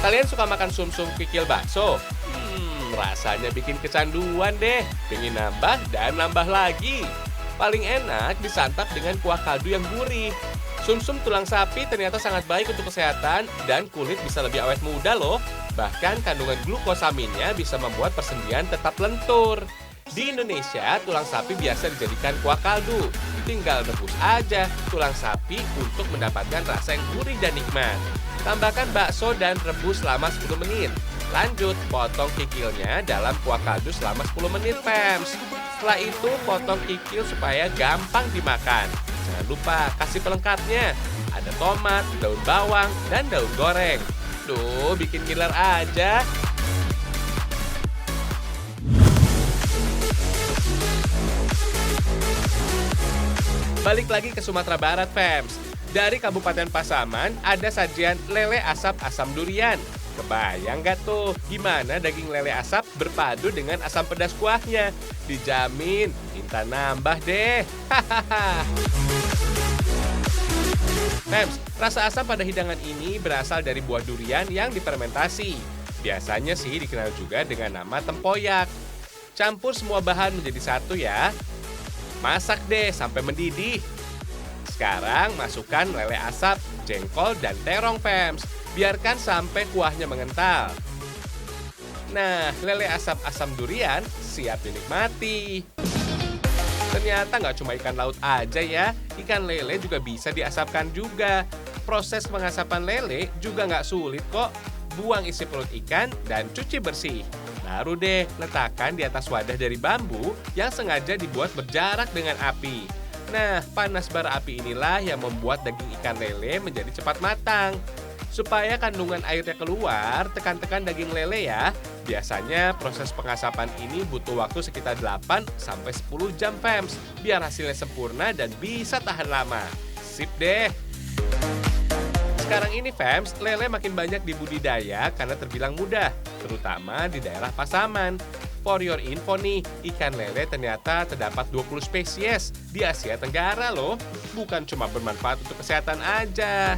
Kalian suka makan sumsum kikil bakso? Rasanya bikin kecanduan deh. Pengen nambah dan nambah lagi. Paling enak disantap dengan kuah kaldu yang gurih. Sumsum tulang sapi ternyata sangat baik untuk kesehatan dan kulit bisa lebih awet muda loh. Bahkan kandungan glukosaminnya bisa membuat persendian tetap lentur. Di Indonesia, tulang sapi biasa dijadikan kuah kaldu. Tinggal rebus aja tulang sapi untuk mendapatkan rasa yang gurih dan nikmat. Tambahkan bakso dan rebus selama 10 menit. Lanjut, potong kikilnya dalam kuah kaldu selama 10 menit, Pems. Setelah itu, potong kikil supaya gampang dimakan. Jangan lupa kasih pelengkapnya. Ada tomat, daun bawang, dan daun goreng. Duh, bikin ngiler aja. Balik lagi ke Sumatera Barat, Pems. Dari Kabupaten Pasaman, ada sajian lele asap asam durian. Kebayang gak tuh gimana daging lele asap berpadu dengan asam pedas kuahnya? Dijamin, minta nambah deh. Hahaha. Pems, rasa asam pada hidangan ini berasal dari buah durian yang difermentasi. Biasanya sih dikenal juga dengan nama tempoyak. Campur semua bahan menjadi satu ya. Masak deh sampai mendidih. Sekarang masukkan lele asap, jengkol, dan terong, Pems. Biarkan sampai kuahnya mengental. Nah, lele asap asam durian siap dinikmati. Ternyata nggak cuma ikan laut aja ya, ikan lele juga bisa diasapkan juga. Proses pengasapan lele juga nggak sulit kok. Buang isi perut ikan dan cuci bersih. Baru deh letakkan di atas wadah dari bambu yang sengaja dibuat berjarak dengan api. Nah, panas bara api inilah yang membuat daging ikan lele menjadi cepat matang. Supaya kandungan airnya keluar, tekan-tekan daging lele ya. Biasanya proses pengasapan ini butuh waktu sekitar 8-10 jam, Pems. Biar hasilnya sempurna dan bisa tahan lama. Sip deh! Sekarang ini, Pems, lele makin banyak dibudidaya karena terbilang mudah, terutama di daerah Pasaman. For your info nih, ikan lele ternyata terdapat 20 spesies di Asia Tenggara loh. Bukan cuma bermanfaat untuk kesehatan aja.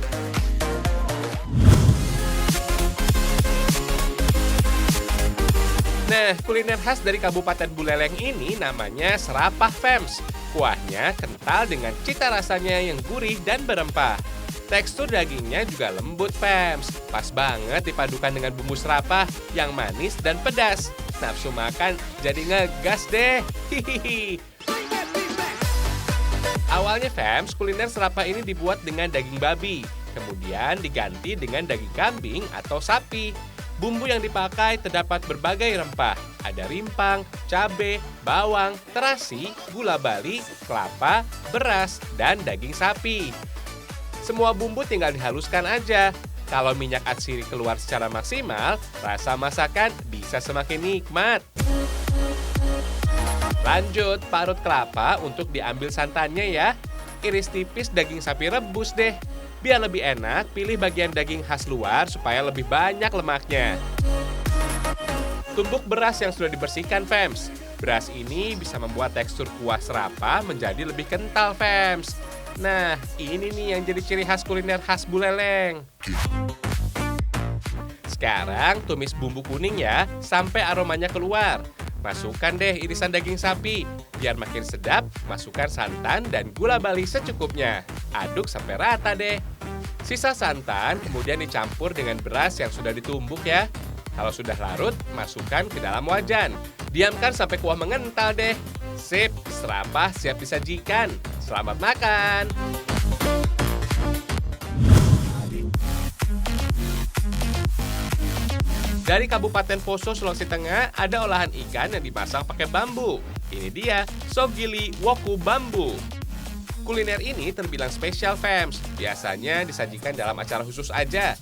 Nah, kuliner khas dari Kabupaten Buleleng ini namanya serapah, Pems. Kuahnya kental dengan cita rasanya yang gurih dan berempah. Tekstur dagingnya juga lembut, Pems. Pas banget dipadukan dengan bumbu serapah yang manis dan pedas. Nafsu makan jadi ngegas deh. Hihihi. Awalnya, Pems, kuliner serapah ini dibuat dengan daging babi. Kemudian diganti dengan daging kambing atau sapi. Bumbu yang dipakai terdapat berbagai rempah. Ada rimpang, cabai, bawang, terasi, gula bali, kelapa, beras, dan daging sapi. Semua bumbu tinggal dihaluskan aja. Kalau minyak atsiri keluar secara maksimal, rasa masakan bisa semakin nikmat. Lanjut, parut kelapa untuk diambil santannya ya. Iris tipis daging sapi rebus deh. Biar lebih enak, pilih bagian daging khas luar supaya lebih banyak lemaknya. Tumbuk beras yang sudah dibersihkan, Pems. Beras ini bisa membuat tekstur kuah serapah menjadi lebih kental, Pems. Nah, ini nih yang jadi ciri khas kuliner khas Buleleng. Sekarang tumis bumbu kuning ya, sampai aromanya keluar. Masukkan deh irisan daging sapi. Biar makin sedap, masukkan santan dan gula bali secukupnya. Aduk sampai rata deh. Sisa santan kemudian dicampur dengan beras yang sudah ditumbuk ya. Kalau sudah larut, masukkan ke dalam wajan. Diamkan sampai kuah mengental deh. Sip, serapah siap disajikan. Selamat makan! Dari Kabupaten Poso, Sulawesi Tengah, ada olahan ikan yang dimasak pakai bambu. Ini dia, sogili woku bambu. Kuliner ini terbilang spesial, Pems. Biasanya disajikan dalam acara khusus aja.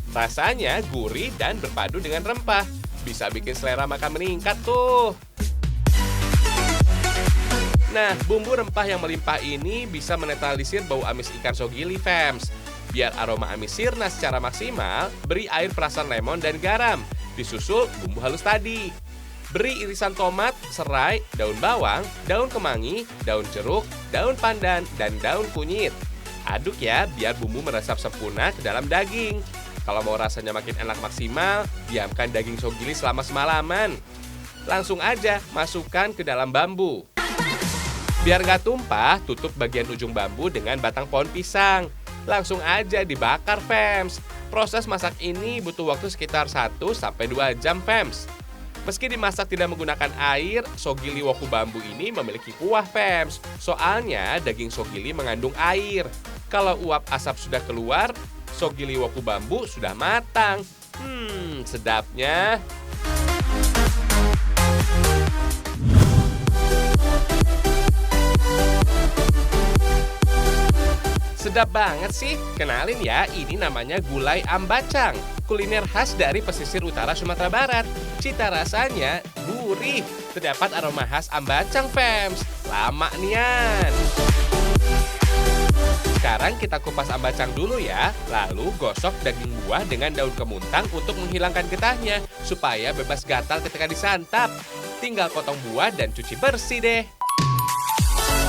Rasanya gurih dan berpadu dengan rempah. Bisa bikin selera makan meningkat tuh. Nah, bumbu rempah yang melimpah ini bisa menetralisir bau amis ikan sogili, Pems. Biar aroma amis sirna secara maksimal, beri air perasan lemon dan garam. Disusul bumbu halus tadi. Beri irisan tomat, serai, daun bawang, daun kemangi, daun jeruk, daun pandan, dan daun kunyit. Aduk ya, biar bumbu meresap sempurna ke dalam daging. Kalau mau rasanya makin enak maksimal, diamkan daging sogili selama semalaman. Langsung aja masukkan ke dalam bambu. Biar nggak tumpah, tutup bagian ujung bambu dengan batang pohon pisang. Langsung aja dibakar, fams. Proses masak ini butuh waktu sekitar 1-2 jam, fams. Meski dimasak tidak menggunakan air, sogili woku bambu ini memiliki kuah, fams. Soalnya daging sogili mengandung air. Kalau uap asap sudah keluar, sogili woku bambu sudah matang. Sedapnya. Sedap banget sih. Kenalin ya, ini namanya gulai ambacang. Kuliner khas dari pesisir utara Sumatera Barat. Cita rasanya gurih. Terdapat aroma khas ambacang, fams. Lama nian. Sekarang kita kupas ambacang dulu ya. Lalu gosok daging buah dengan daun kemuntang untuk menghilangkan getahnya. Supaya bebas gatal ketika disantap. Tinggal potong buah dan cuci bersih deh.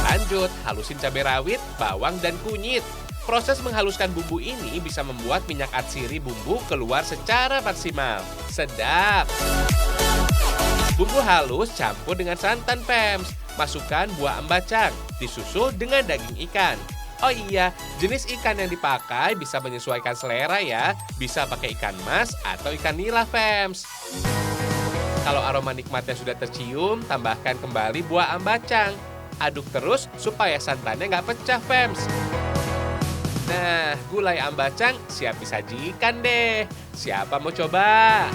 Lanjut, halusin cabai rawit, bawang, dan kunyit. Proses menghaluskan bumbu ini bisa membuat minyak atsiri bumbu keluar secara maksimal. Sedap! Bumbu halus campur dengan santan, fams. Masukkan buah ambacang, disusul dengan daging ikan. Oh iya, jenis ikan yang dipakai bisa menyesuaikan selera ya. Bisa pakai ikan mas atau ikan nila, fams. Kalau aroma nikmatnya sudah tercium, tambahkan kembali buah ambacang. Aduk terus supaya santannya nggak pecah, fams. Nah, gulai ambacang siap disajikan deh. Siapa mau coba?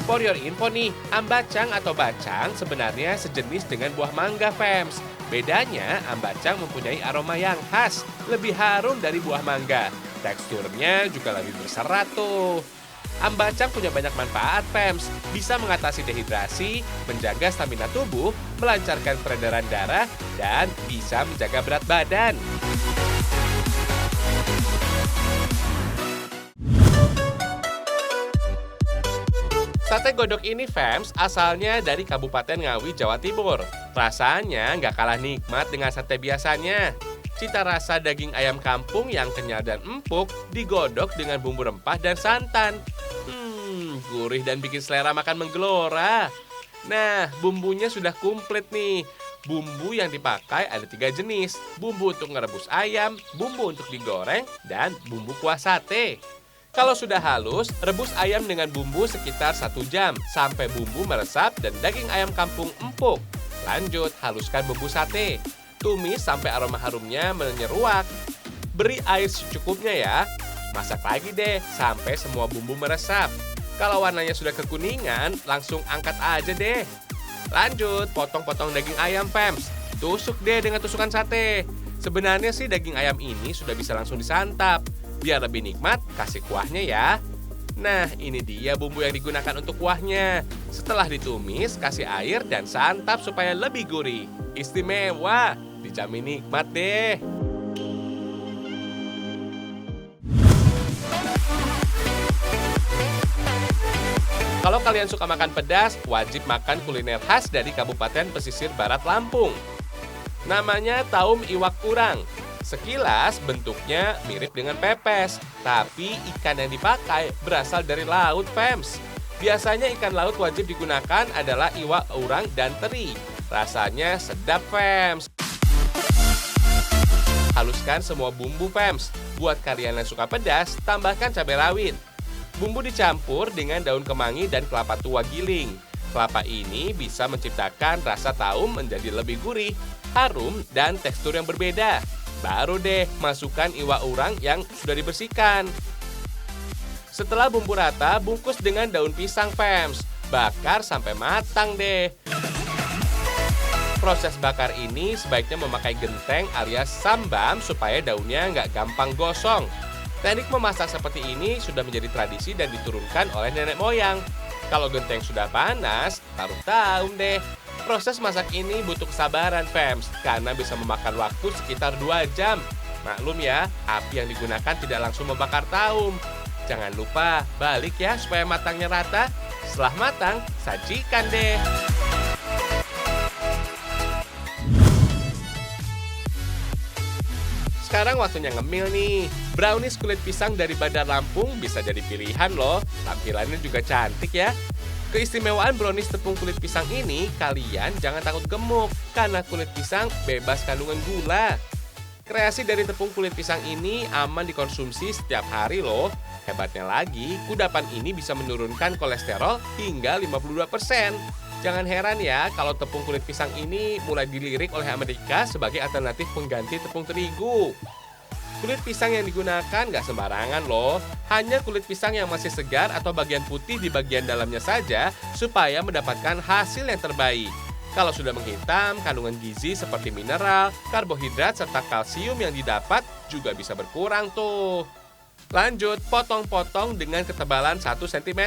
For your info nih, ambacang atau bacang sebenarnya sejenis dengan buah mangga, fams. Bedanya, ambacang mempunyai aroma yang khas, lebih harum dari buah mangga. Teksturnya juga lebih berserat tuh. Ambacang punya banyak manfaat, fams. Bisa mengatasi dehidrasi, menjaga stamina tubuh, melancarkan peredaran darah, dan bisa menjaga berat badan. Sate godok ini, fams, asalnya dari Kabupaten Ngawi, Jawa Timur. Rasanya nggak kalah nikmat dengan sate biasanya. Cita rasa daging ayam kampung yang kenyal dan empuk digodok dengan bumbu rempah dan santan. Gurih dan bikin selera makan menggelora. Nah, bumbunya sudah komplit nih. Bumbu yang dipakai ada 3 jenis. Bumbu untuk ngerebus ayam, bumbu untuk digoreng, dan bumbu kuah sate. Kalau sudah halus, rebus ayam dengan bumbu sekitar 1 jam sampai bumbu meresap dan daging ayam kampung empuk. Lanjut, haluskan bumbu sate. Tumis sampai aroma harumnya menyeruak. Beri air secukupnya ya. Masak lagi deh sampai semua bumbu meresap. Kalau warnanya sudah kekuningan, langsung angkat aja deh. Lanjut, potong-potong daging ayam, fams. Tusuk deh dengan tusukan sate. Sebenarnya sih daging ayam ini sudah bisa langsung disantap. Biar lebih nikmat, kasih kuahnya ya. Nah, ini dia bumbu yang digunakan untuk kuahnya. Setelah ditumis, kasih air dan santap supaya lebih gurih. Istimewa, dijamin nikmat deh. Kalau kalian suka makan pedas, wajib makan kuliner khas dari Kabupaten Pesisir Barat Lampung. Namanya taum iwak urang. Sekilas bentuknya mirip dengan pepes, tapi ikan yang dipakai berasal dari laut, fams. Biasanya ikan laut wajib digunakan adalah iwak urang dan teri. Rasanya sedap, fams. Haluskan semua bumbu, fams. Buat kalian yang suka pedas, tambahkan cabai rawit. Bumbu dicampur dengan daun kemangi dan kelapa tua giling. Kelapa ini bisa menciptakan rasa taum menjadi lebih gurih, harum, dan tekstur yang berbeda. Baru deh masukkan iwak urang yang sudah dibersihkan. Setelah bumbu rata, bungkus dengan daun pisang, fams. Bakar sampai matang deh. Proses bakar ini sebaiknya memakai genteng alias sambam supaya daunnya nggak gampang gosong. Teknik memasak seperti ini sudah menjadi tradisi dan diturunkan oleh nenek moyang. Kalau genteng sudah panas, taruh taum deh. Proses masak ini butuh kesabaran, fams, karena bisa memakan waktu sekitar 2 jam. Maklum ya, api yang digunakan tidak langsung membakar taum. Jangan lupa balik ya supaya matangnya rata. Setelah matang, sajikan deh. Sekarang waktunya ngemil nih. Brownies kulit pisang dari Bandar Lampung bisa jadi pilihan loh. Tampilannya juga cantik ya. Keistimewaan brownies tepung kulit pisang ini, kalian jangan takut gemuk karena kulit pisang bebas kandungan gula. Kreasi dari tepung kulit pisang ini aman dikonsumsi setiap hari loh. Hebatnya lagi, kudapan ini bisa menurunkan kolesterol hingga 52%. Jangan heran ya kalau tepung kulit pisang ini mulai dilirik oleh Amerika sebagai alternatif pengganti tepung terigu. Kulit pisang yang digunakan nggak sembarangan loh. Hanya kulit pisang yang masih segar atau bagian putih di bagian dalamnya saja supaya mendapatkan hasil yang terbaik. Kalau sudah menghitam, kandungan gizi seperti mineral, karbohidrat, serta kalsium yang didapat juga bisa berkurang tuh. Lanjut, potong-potong dengan ketebalan 1 cm.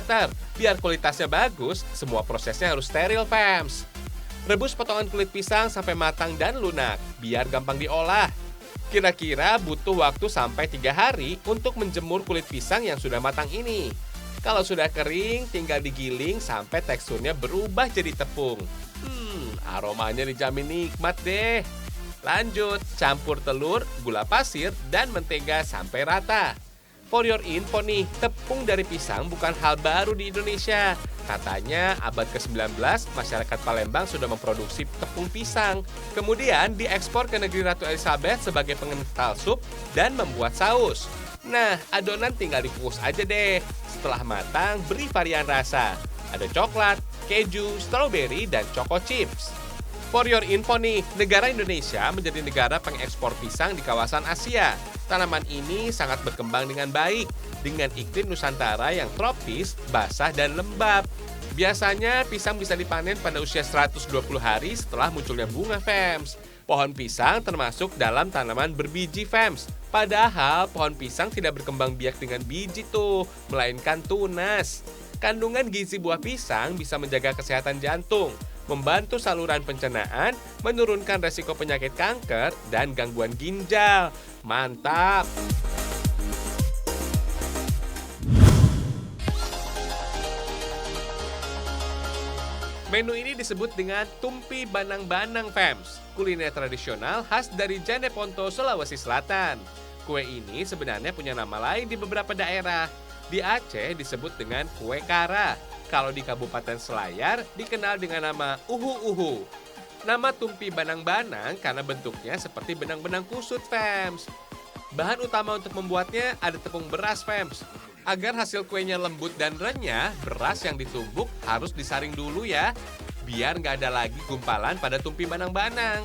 Biar kualitasnya bagus, semua prosesnya harus steril, fams. Rebus potongan kulit pisang sampai matang dan lunak, biar gampang diolah. Kira-kira butuh waktu sampai 3 hari untuk menjemur kulit pisang yang sudah matang ini. Kalau sudah kering, tinggal digiling sampai teksturnya berubah jadi tepung. Aromanya dijamin nikmat deh. Lanjut, campur telur, gula pasir, dan mentega sampai rata. For your info nih, tepung dari pisang bukan hal baru di Indonesia. Katanya abad ke-19, masyarakat Palembang sudah memproduksi tepung pisang. Kemudian diekspor ke negeri Ratu Elizabeth sebagai pengental sup dan membuat saus. Nah, adonan tinggal dikukus aja deh. Setelah matang, beri varian rasa. Ada coklat, keju, stroberi, dan choco chips. For your info nih, negara Indonesia menjadi negara pengekspor pisang di kawasan Asia. Tanaman ini sangat berkembang dengan baik, dengan iklim Nusantara yang tropis, basah, dan lembab. Biasanya pisang bisa dipanen pada usia 120 hari setelah munculnya bunga, fams. Pohon pisang termasuk dalam tanaman berbiji, fams. Padahal pohon pisang tidak berkembang biak dengan biji tuh, melainkan tunas. Kandungan gizi buah pisang bisa menjaga kesehatan jantung, membantu saluran pencernaan, menurunkan resiko penyakit kanker, dan gangguan ginjal. Mantap! Menu ini disebut dengan tumpi banang-banang, fams. Kuliner tradisional khas dari Jeneponto, Sulawesi Selatan. Kue ini sebenarnya punya nama lain di beberapa daerah. Di Aceh disebut dengan kue kara. Kalau di Kabupaten Selayar dikenal dengan nama uhu-uhu. Nama tumpi banang-banang karena bentuknya seperti benang-benang kusut, fams. Bahan utama untuk membuatnya ada tepung beras, fams. Agar hasil kuenya lembut dan renyah, beras yang ditumbuk harus disaring dulu ya. Biar nggak ada lagi gumpalan pada tumpi banang-banang.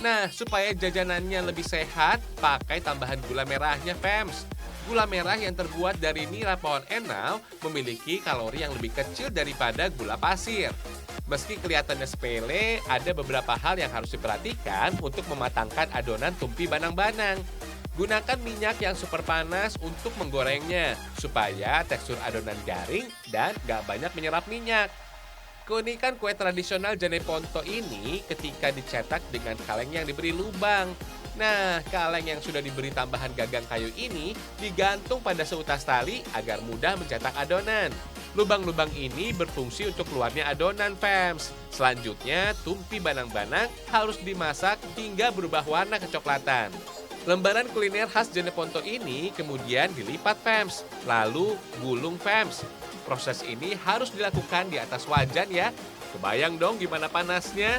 Nah, supaya jajanannya lebih sehat, pakai tambahan gula merahnya, fams. Gula merah yang terbuat dari nira pohon enau memiliki kalori yang lebih kecil daripada gula pasir. Meski kelihatannya sepele, ada beberapa hal yang harus diperhatikan untuk mematangkan adonan tumpi banang-banang. Gunakan minyak yang super panas untuk menggorengnya, supaya tekstur adonan garing dan gak banyak menyerap minyak. Keunikan kue tradisional Jeneponto ini ketika dicetak dengan kaleng yang diberi lubang. Nah, kaleng yang sudah diberi tambahan gagang kayu ini digantung pada seutas tali agar mudah mencetak adonan. Lubang-lubang ini berfungsi untuk keluarnya adonan, fams. Selanjutnya, tumpi banang-banang harus dimasak hingga berubah warna kecoklatan. Lembaran kuliner khas Jeneponto ini kemudian dilipat, fams, lalu gulung, fams. Proses ini harus dilakukan di atas wajan ya. Kebayang dong gimana panasnya?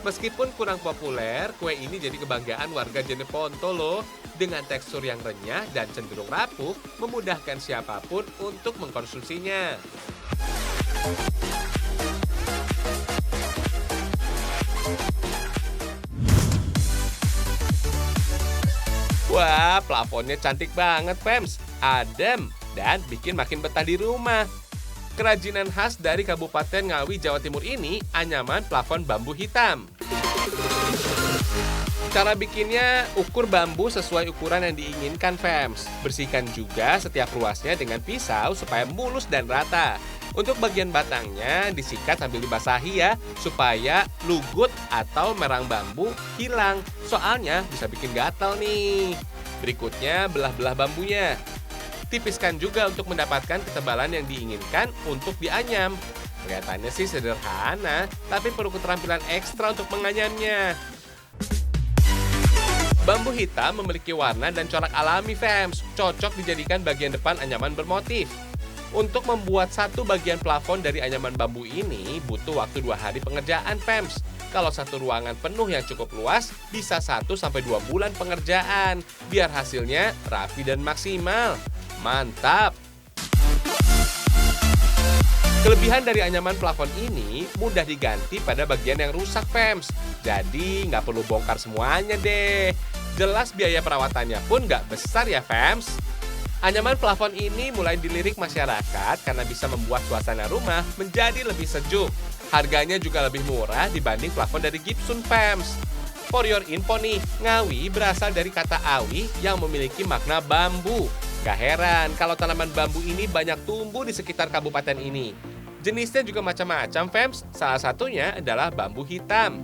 Meskipun kurang populer, kue ini jadi kebanggaan warga Jeneponto loh. Dengan tekstur yang renyah dan cenderung rapuh, memudahkan siapapun untuk mengkonsumsinya. Wah, plafonnya cantik banget, fams. Adem dan bikin makin betah di rumah. Kerajinan khas dari Kabupaten Ngawi, Jawa Timur ini anyaman plafon bambu hitam. Cara bikinnya, ukur bambu sesuai ukuran yang diinginkan, fams. Bersihkan juga setiap ruasnya dengan pisau supaya mulus dan rata. Untuk bagian batangnya disikat sambil dibasahi ya, supaya lugut atau merang bambu hilang. Soalnya bisa bikin gatal nih. Berikutnya, belah-belah bambunya. Tipiskan juga untuk mendapatkan ketebalan yang diinginkan untuk dianyam. Kelihatannya sih sederhana, tapi perlu keterampilan ekstra untuk menganyamnya. Bambu hitam memiliki warna dan corak alami, fams. Cocok dijadikan bagian depan anyaman bermotif. Untuk membuat satu bagian plafon dari anyaman bambu ini butuh waktu 2 hari pengerjaan, fams. Kalau satu ruangan penuh yang cukup luas, bisa 1-2 bulan pengerjaan. Biar hasilnya rapi dan maksimal. Mantap! Kelebihan dari anyaman plafon ini mudah diganti pada bagian yang rusak, fams. Jadi nggak perlu bongkar semuanya deh. Jelas biaya perawatannya pun nggak besar ya, fams. Anyaman plafon ini mulai dilirik masyarakat karena bisa membuat suasana rumah menjadi lebih sejuk. Harganya juga lebih murah dibanding plafon dari gypsum, fams. For your info nih, Ngawi berasal dari kata awi yang memiliki makna bambu. Gak heran kalau tanaman bambu ini banyak tumbuh di sekitar kabupaten ini. Jenisnya juga macam-macam, fams. Salah satunya adalah bambu hitam.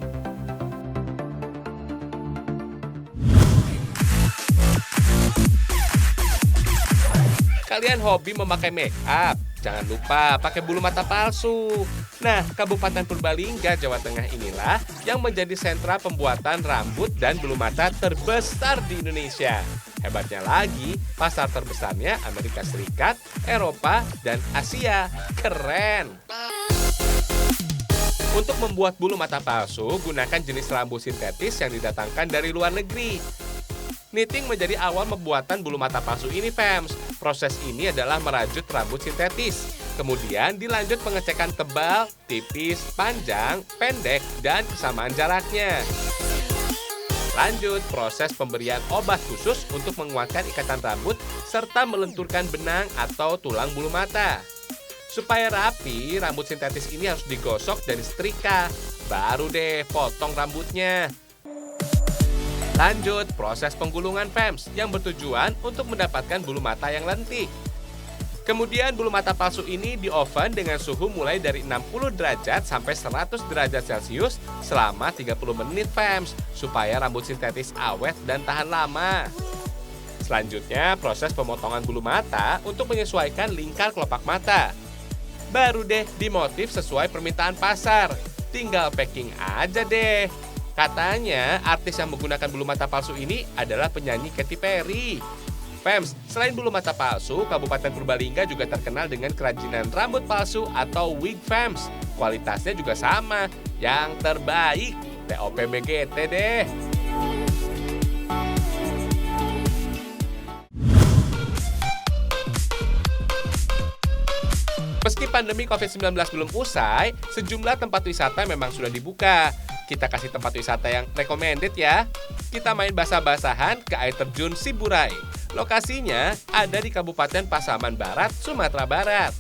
Kalian hobi memakai make up? Jangan lupa pakai bulu mata palsu. Nah, Kabupaten Purbalingga, Jawa Tengah inilah yang menjadi sentra pembuatan rambut dan bulu mata terbesar di Indonesia. Hebatnya lagi, pasar terbesarnya Amerika Serikat, Eropa, dan Asia. Keren! Untuk membuat bulu mata palsu, gunakan jenis rambut sintetis yang didatangkan dari luar negeri. Knitting menjadi awal pembuatan bulu mata palsu ini, fams. Proses ini adalah merajut rambut sintetis. Kemudian dilanjut pengecekan tebal, tipis, panjang, pendek, dan kesamaan jaraknya. Lanjut, proses pemberian obat khusus untuk menguatkan ikatan rambut serta melenturkan benang atau tulang bulu mata. Supaya rapi, rambut sintetis ini harus digosok dan disetrika. Baru deh potong rambutnya. Lanjut, proses penggulungan, fams, yang bertujuan untuk mendapatkan bulu mata yang lentik. Kemudian bulu mata palsu ini di oven dengan suhu mulai dari 60 derajat sampai 100 derajat Celcius selama 30 menit, fams, supaya rambut sintetis awet dan tahan lama. Selanjutnya, proses pemotongan bulu mata untuk menyesuaikan lingkar kelopak mata. Baru deh dimotif sesuai permintaan pasar. Tinggal packing aja deh. Katanya, artis yang menggunakan bulu mata palsu ini adalah penyanyi Katy Perry. Fams, selain bulu mata palsu, Kabupaten Purbalingga juga terkenal dengan kerajinan rambut palsu atau wig, fams. Kualitasnya juga sama, yang terbaik, TOPBGT deh. Meski pandemi COVID-19 belum usai, sejumlah tempat wisata memang sudah dibuka. Kita kasih tempat wisata yang recommended ya. Kita main basah-basahan ke air terjun Siburai. Lokasinya ada di Kabupaten Pasaman Barat, Sumatera Barat.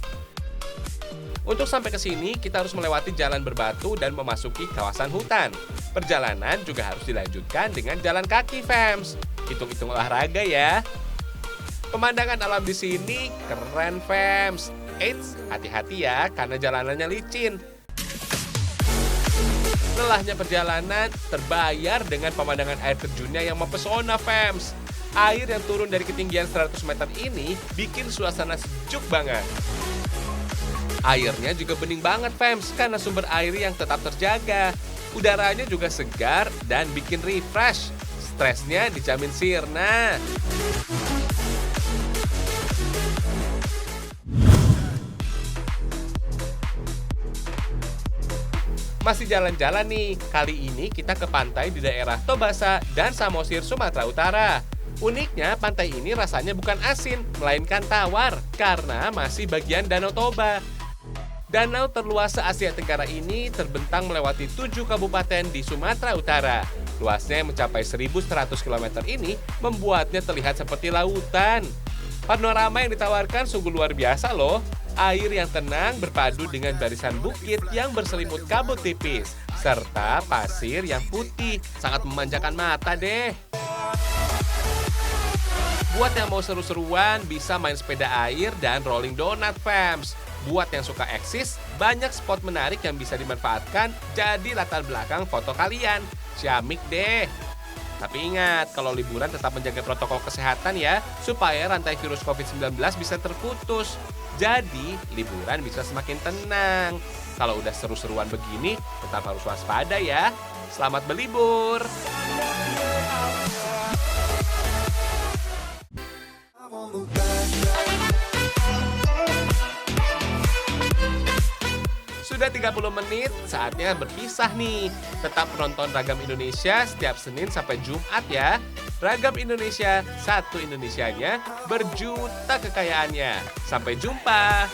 Untuk sampai ke sini, kita harus melewati jalan berbatu dan memasuki kawasan hutan. Perjalanan juga harus dilanjutkan dengan jalan kaki, fams. Hitung-hitung olahraga ya. Pemandangan alam di sini keren, fams. Eits, hati-hati ya karena jalanannya licin. Lelahnya perjalanan terbayar dengan pemandangan air terjunnya yang mempesona, fams. Air yang turun dari ketinggian 100 meter ini bikin suasana sejuk banget. Airnya juga bening banget, fams, karena sumber air yang tetap terjaga. Udaranya juga segar dan bikin refresh. Stresnya dijamin sirna. Masih jalan-jalan nih, kali ini kita ke pantai di daerah Tobasa dan Samosir, Sumatera Utara. Uniknya, pantai ini rasanya bukan asin, melainkan tawar, karena masih bagian Danau Toba. Danau terluas se-Asia Tenggara ini terbentang melewati 7 kabupaten di Sumatera Utara. Luasnya yang mencapai 1.100 km ini membuatnya terlihat seperti lautan. Panorama yang ditawarkan sungguh luar biasa loh. Air yang tenang berpadu dengan barisan bukit yang berselimut kabut tipis, serta pasir yang putih, sangat memanjakan mata deh. Buat yang mau seru-seruan, bisa main sepeda air dan rolling donut, fams. Buat yang suka eksis, banyak spot menarik yang bisa dimanfaatkan jadi latar belakang foto kalian. Ciamik deh. Tapi ingat, kalau liburan tetap menjaga protokol kesehatan ya, supaya rantai virus COVID-19 bisa terputus. Jadi, liburan bisa semakin tenang. Kalau udah seru-seruan begini, tetap harus waspada ya. Selamat berlibur! Sudah 30 menit, saatnya berpisah nih. Tetap nonton Ragam Indonesia setiap Senin sampai Jumat ya. Ragam Indonesia, satu Indonesianya, berjuta kekayaannya. Sampai jumpa.